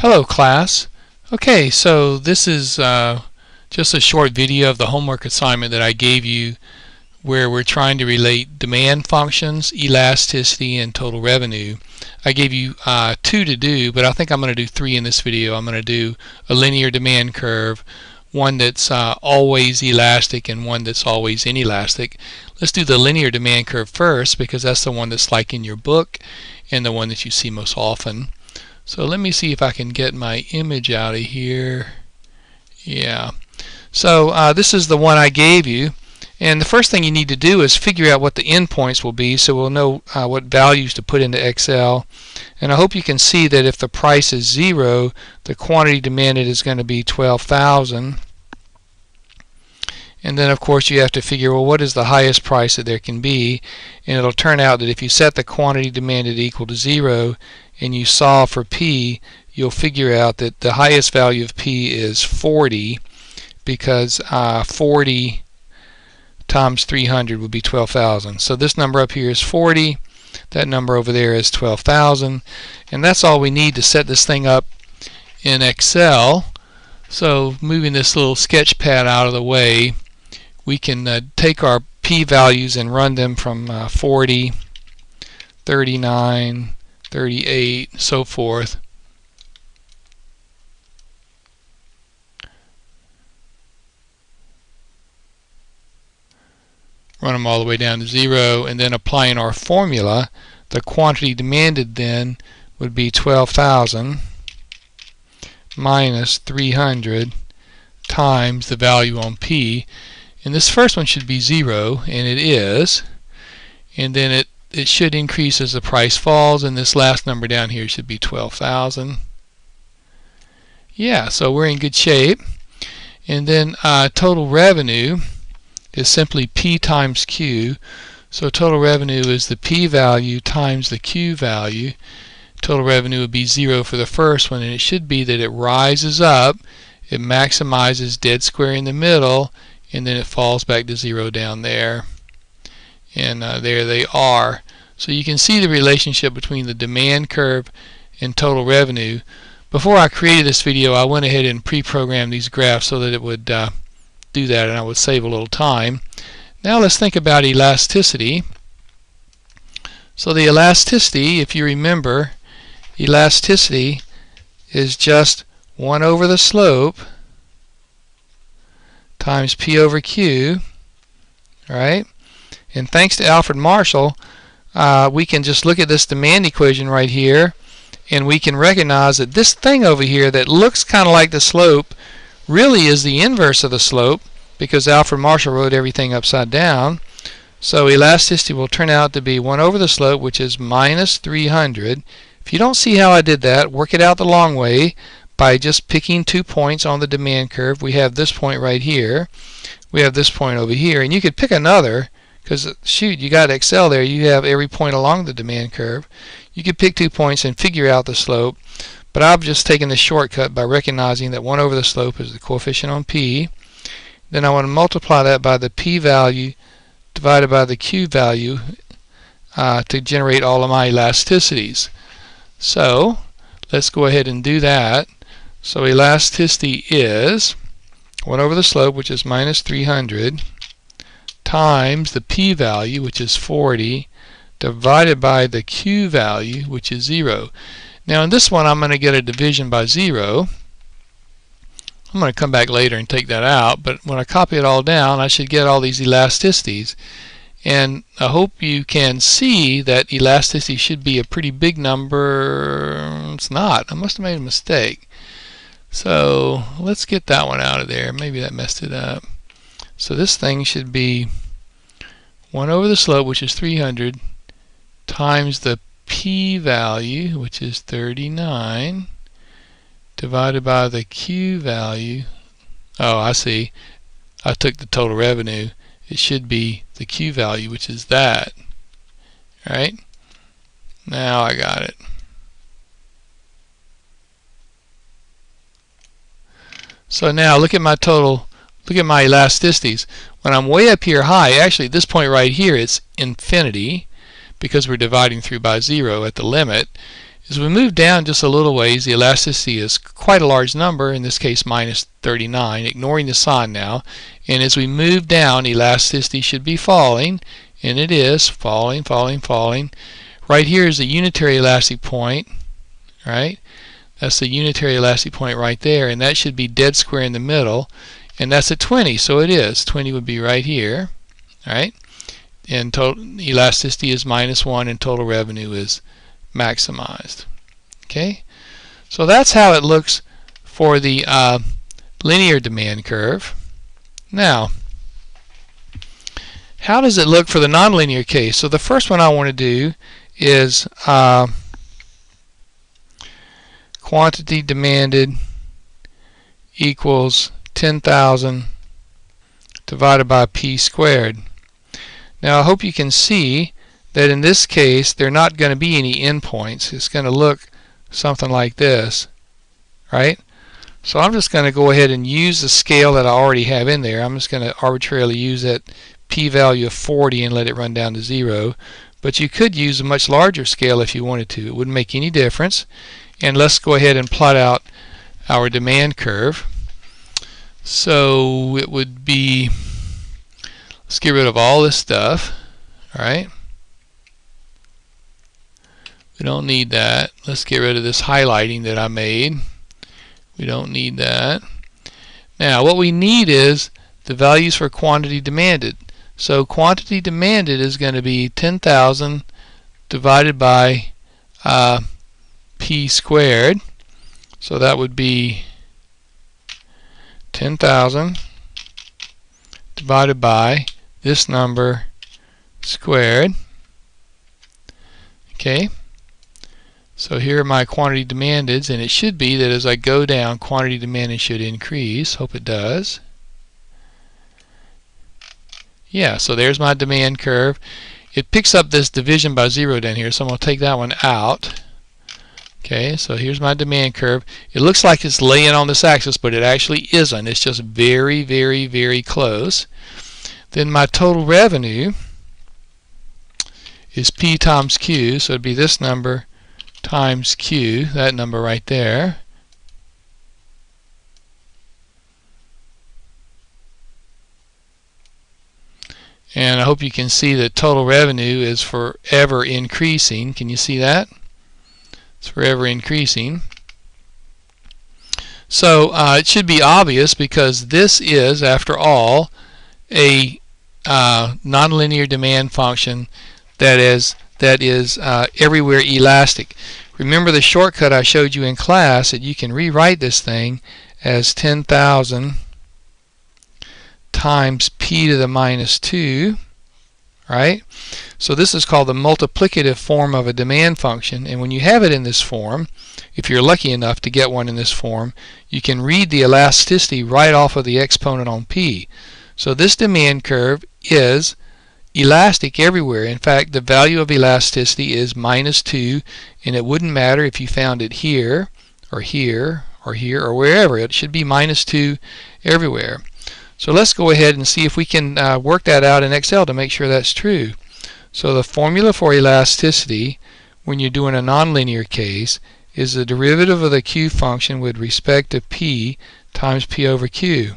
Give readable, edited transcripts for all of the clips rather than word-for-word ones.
Hello class. Okay, so this is just a short video of the homework assignment that I gave you where we're trying to relate demand functions, elasticity, and total revenue. I gave you 2 to do, but I think I'm going to do 3 in this video. I'm going to do a linear demand curve, one that's always elastic and one that's always inelastic. Let's do the linear demand curve first because that's the one that's like in your book and the one that you see most often. So let me see if I can get my image out of here. Yeah. So this is the one I gave you. And the first thing you need to do is figure out what the endpoints will be so we'll know what values to put into Excel. And I hope you can see that if the price is 0, the quantity demanded is going to be 12,000. And then of course you have to figure, well, what is the highest price that there can be? And it'll turn out that if you set the quantity demanded equal to 0 and you solve for P, you'll figure out that the highest value of P is 40 because 40 times 300 would be 12,000. So this number up here is 40, that number over there is 12,000, and that's all we need to set this thing up in Excel. So moving this little sketch pad out of the way, we can take our P values and run them from 40, 39, 38, so forth. Run them all the way down to 0, and then applying our formula, the quantity demanded then would be 12,000 minus 300 times the value on P. And this first one should be 0, and it is. And then it should increase as the price falls, and this last number down here should be 12,000. Yeah, so we're in good shape. And then total revenue is simply P times Q. So total revenue is the P value times the Q value. Total revenue would be 0 for the first one, and it should be that it rises up, it maximizes dead square in the middle, and then it falls back to 0 down there. And there they are. So you can see the relationship between the demand curve and total revenue. Before I created this video, I went ahead and pre-programmed these graphs so that it would do that and I would save a little time. Now let's think about elasticity. So the elasticity, if you remember, elasticity is just 1 over the slope times P over Q, right? And thanks to Alfred Marshall, we can just look at this demand equation right here, and we can recognize that this thing over here that looks kind of like the slope really is the inverse of the slope because Alfred Marshall wrote everything upside down. So elasticity will turn out to be 1 over the slope, which is minus 300. If you don't see how I did that, work it out the long way by just picking 2 points on the demand curve. We have this point right here. We have this point over here. And you could pick another because, shoot, you got Excel there. You have every point along the demand curve. You could pick 2 points and figure out the slope. But I've just taken the shortcut by recognizing that 1 over the slope is the coefficient on P. Then I want to multiply that by the P value divided by the Q value to generate all of my elasticities. So let's go ahead and do that. So elasticity is 1 over the slope, which is minus 300, times the P value, which is 40, divided by the Q value, which is 0. Now in this one I'm going to get a division by 0. I'm going to come back later and take that out, but when I copy it all down I should get all these elasticities. And I hope you can see that elasticity should be a pretty big number. It's not. I must have made a mistake. So let's get that one out of there. Maybe that messed it up. So this thing should be 1 over the slope, which is 300, times the P value, which is 39, divided by the Q value. Oh, I see. I took the total revenue. It should be the Q value, which is that. Right? Now I got it. So now look at my total, look at my elasticities. When I'm way up here high, actually at this point right here it's infinity because we're dividing through by 0 at the limit. As we move down just a little ways, the elasticity is quite a large number, in this case minus 39, ignoring the sign now. And as we move down, elasticity should be falling, and it is falling, falling, falling. Right here is the unitary elastic point, right? That's the unitary elastic point right there, and that should be dead square in the middle, and that's at 20, so it is. 20 would be right here, right? And total elasticity is -1, and total revenue is maximized. Okay, so that's how it looks for the linear demand curve. Now, how does it look for the nonlinear case? So the first one I want to do is quantity demanded equals 10,000 divided by p squared. Now I hope you can see that in this case there are not going to be any endpoints. It's going to look something like this, right? So I'm just going to go ahead and use the scale that I already have in there. I'm just going to arbitrarily use that p-value of 40 and let it run down to 0. But you could use a much larger scale if you wanted to. It wouldn't make any difference. And let's go ahead and plot out our demand curve. So it would be, let's get rid of all this stuff, all right? We don't need that. Let's get rid of this highlighting that I made. We don't need that. Now what we need is the values for quantity demanded. So quantity demanded is going to be 10,000 divided by p squared. So that would be 10,000 divided by this number squared. Okay. So here are my quantity demanded, and it should be that as I go down, quantity demanded should increase. Hope it does. Yeah, so there's my demand curve. It picks up this division by 0 down here, so I'm going to take that one out. Okay, so here's my demand curve. It looks like it's laying on this axis, but it actually isn't. It's just very, very, very close. Then my total revenue is P times Q, so it'd be this number times Q, that number right there. And I hope you can see that total revenue is forever increasing. Can you see that? It's forever increasing. So it should be obvious because this is, after all, a nonlinear demand function that is everywhere elastic. Remember the shortcut I showed you in class, that you can rewrite this thing as 10,000 times p to the -2, right? So this is called the multiplicative form of a demand function, and when you have it in this form, if you're lucky enough to get one in this form, you can read the elasticity right off of the exponent on p. So this demand curve is elastic everywhere. In fact, the value of elasticity is -2, and it wouldn't matter if you found it here or here or here or wherever. It should be -2 everywhere. So let's go ahead and see if we can work that out in Excel to make sure that's true. So the formula for elasticity when you're doing a nonlinear case is the derivative of the Q function with respect to P times P over Q.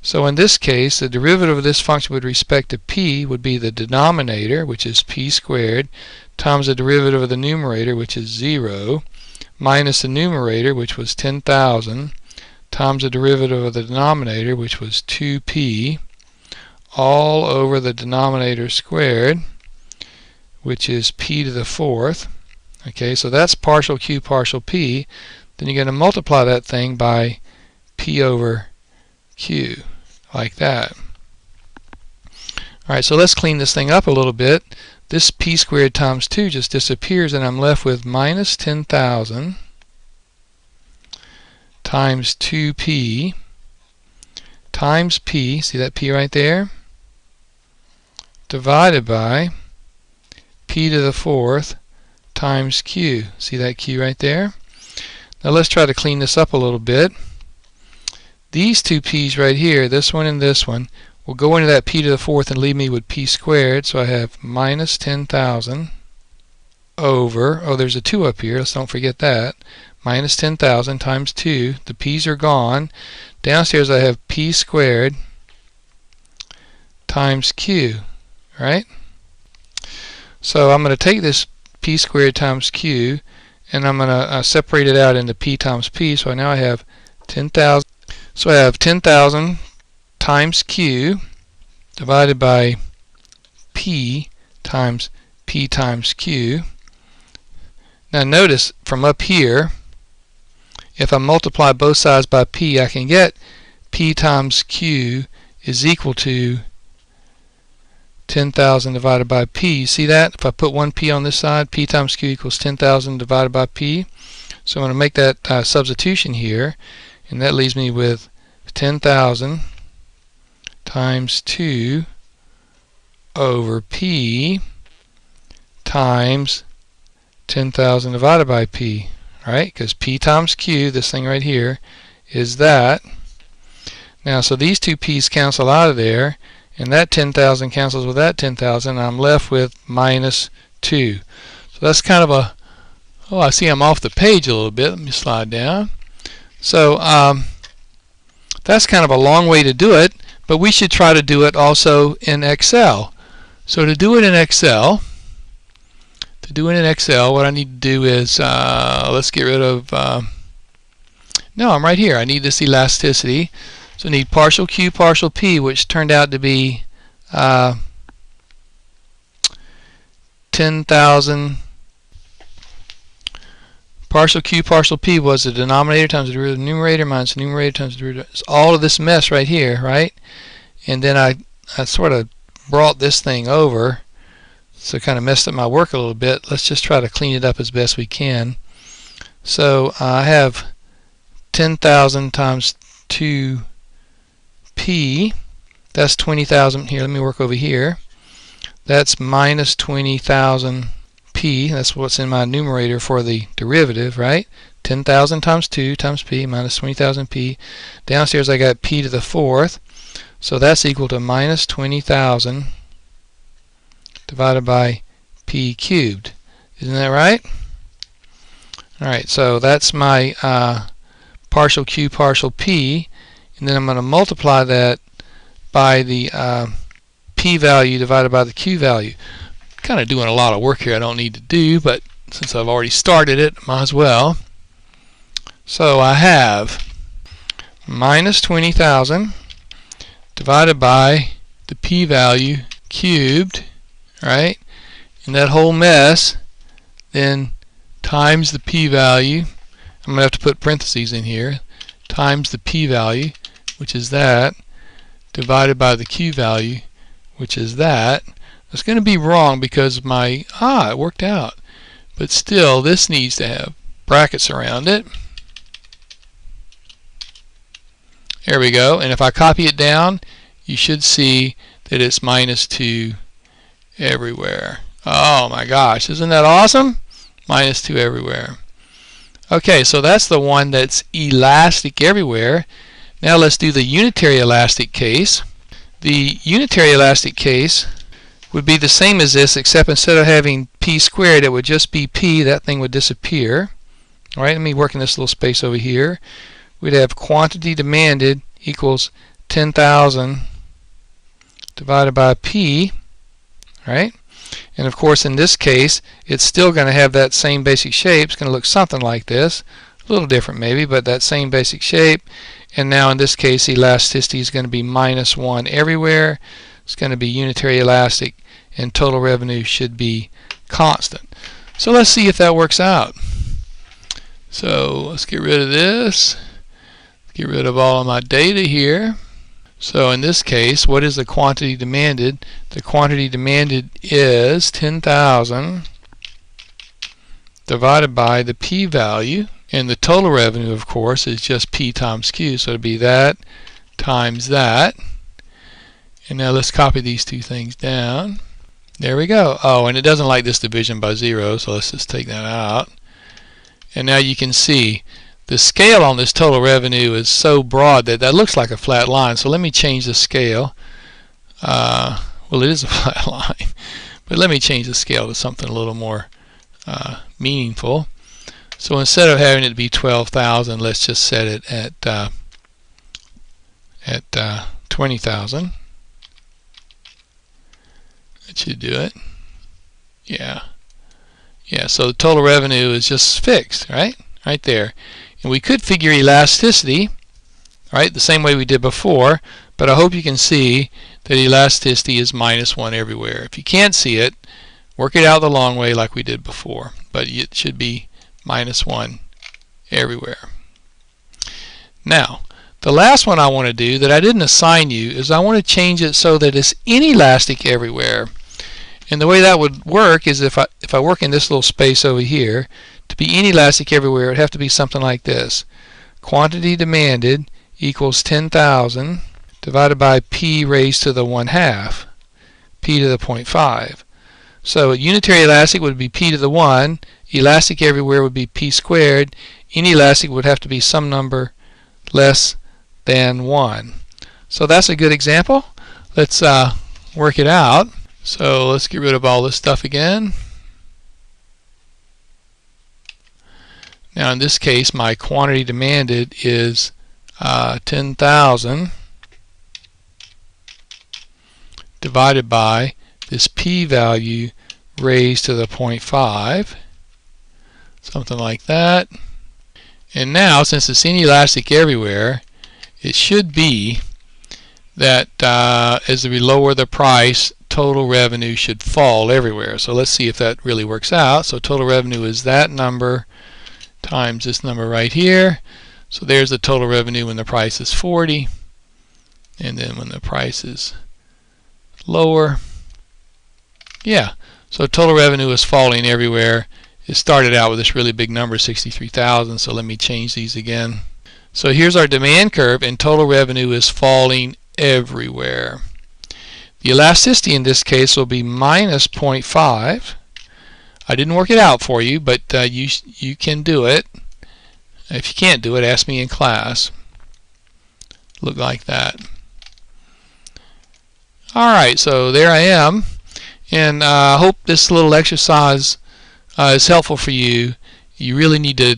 So in this case, the derivative of this function with respect to P would be the denominator, which is P squared, times the derivative of the numerator, which is 0, minus the numerator, which was 10,000, times the derivative of the denominator, which was 2p, all over the denominator squared, which is p to the 4th. Okay, so that's partial q partial p. Then you're going to multiply that thing by p over q, like that. Alright, so let's clean this thing up a little bit. This p squared times 2 just disappears, and I'm left with minus 10,000 times 2p times p, see that p right there, divided by p to the 4th times q. See that q right there? Now let's try to clean this up a little bit. These two p's right here, this one and this one, will go into that p to the 4th and leave me with p squared, so I have minus 10,000 over, oh, there's a 2 up here, let's don't forget that, minus 10,000 times 2. The p's are gone. Downstairs I have p squared times q, right? So I'm going to take this p squared times q, and I'm going to separate it out into p times p. So now I have 10,000. So I have 10,000 times q divided by p times q. Now notice from up here, if I multiply both sides by p, I can get p times q is equal to 10,000 divided by p. You see that? If I put one p on this side, p times q equals 10,000 divided by p. So I'm going to make that substitution here, and that leaves me with 10,000 times 2 over p times 10,000 divided by p, right? Because p times q, this thing right here, is that. Now, so these two p's cancel out of there, and that 10,000 cancels with that 10,000, and I'm left with minus 2. So that's kind of a, oh, I see I'm off the page a little bit. Let me slide down. So that's kind of a long way to do it, but we should try to do it also in Excel. So to do it in Excel, what I need to do is, let's get rid of, no, I'm right here. I need this elasticity. So I need partial q, partial p, which turned out to be 10,000. Partial q, partial p was the denominator times the derivative of the numerator minus the numerator times the derivative. It's all of this mess right here, right? And then I sort of brought this thing over, so kind of messed up my work a little bit. Let's just try to clean it up as best we can. So I have 10,000 times 2p, that's 20,000. Here, let me work over here. That's minus 20,000 p, that's what's in my numerator for the derivative, right? 10,000 times 2 times p minus 20,000 p. Downstairs I got p to the 4th, so that's equal to minus 20,000 divided by p cubed. Isn't that right? Alright, so that's my partial q, partial p, and then I'm going to multiply that by the p value divided by the q value. Kind of doing a lot of work here I don't need to do, but since I've already started it, might as well. So I have minus 20,000 divided by the p value cubed, right? And that whole mess then times the p value. I'm going to have to put parentheses in here, times the p value, which is that, divided by the q value, which is that. It's going to be wrong because my, it worked out. But still, this needs to have brackets around it. There we go. And if I copy it down, you should see that it's minus 2 everywhere. Oh my gosh, isn't that awesome? Minus 2 everywhere. Okay, so that's the one that's elastic everywhere. Now let's do the unitary elastic case. The unitary elastic case would be the same as this, except instead of having p squared, it would just be p. That thing would disappear. All right, let me work in this little space over here. We'd have quantity demanded equals 10,000 divided by p, right? And of course, in this case, it's still going to have that same basic shape. It's going to look something like this, a little different maybe, but that same basic shape. And now in this case, elasticity is going to be minus 1 everywhere. It's going to be unitary elastic, and total revenue should be constant. So let's see if that works out. So let's get rid of this. Get rid of all of my data here. So in this case, what is the quantity demanded? The quantity demanded is 10,000 divided by the p value, and the total revenue, of course, is just p times q, so it'd be that times that. And now let's copy these two things down. There we go. Oh, and it doesn't like this division by 0, so let's just take that out. And now you can see the scale on this total revenue is so broad that that looks like a flat line. So let me change the scale. Well, it is a flat line, but let me change the scale to something a little more meaningful. So instead of having it be 12,000, let's just set it at 20,000. That should do it. Yeah. Yeah, so the total revenue is just fixed, right? Right there. And we could figure elasticity, right, the same way we did before, but I hope you can see that elasticity is -1 everywhere. If you can't see it, work it out the long way like we did before, but it should be -1 everywhere. Now, the last one I want to do that I didn't assign you is I want to change it so that it's inelastic everywhere. And the way that would work is if I work in this little space over here, to be inelastic everywhere, it would have to be something like this. Quantity demanded equals 10,000 divided by p raised to the 1/2, p to the 0.5. So unitary elastic would be p to the 1, elastic everywhere would be p squared, inelastic would have to be some number less than 1. So that's a good example. Let's work it out. So let's get rid of all this stuff again. Now in this case, my quantity demanded is 10,000 divided by this p-value raised to the 0.5, something like that. And now, since it's inelastic everywhere, it should be that as we lower the price, total revenue should fall everywhere. So let's see if that really works out. So total revenue is that number times this number right here. So there's the total revenue when the price is 40, and then when the price is lower, yeah, so total revenue is falling everywhere. It started out with this really big number, 63,000, so let me change these again. So here's our demand curve, and total revenue is falling everywhere. The elasticity in this case will be -0.5. I didn't work it out for you, but you can do it. If you can't do it, ask me in class. Look like that. Alright, so there I am, and I hope this little exercise is helpful for you. You really need to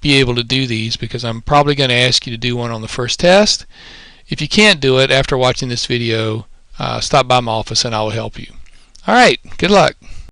be able to do these because I'm probably going to ask you to do one on the first test. If you can't do it after watching this video, stop by my office and I will help you. Alright, good luck.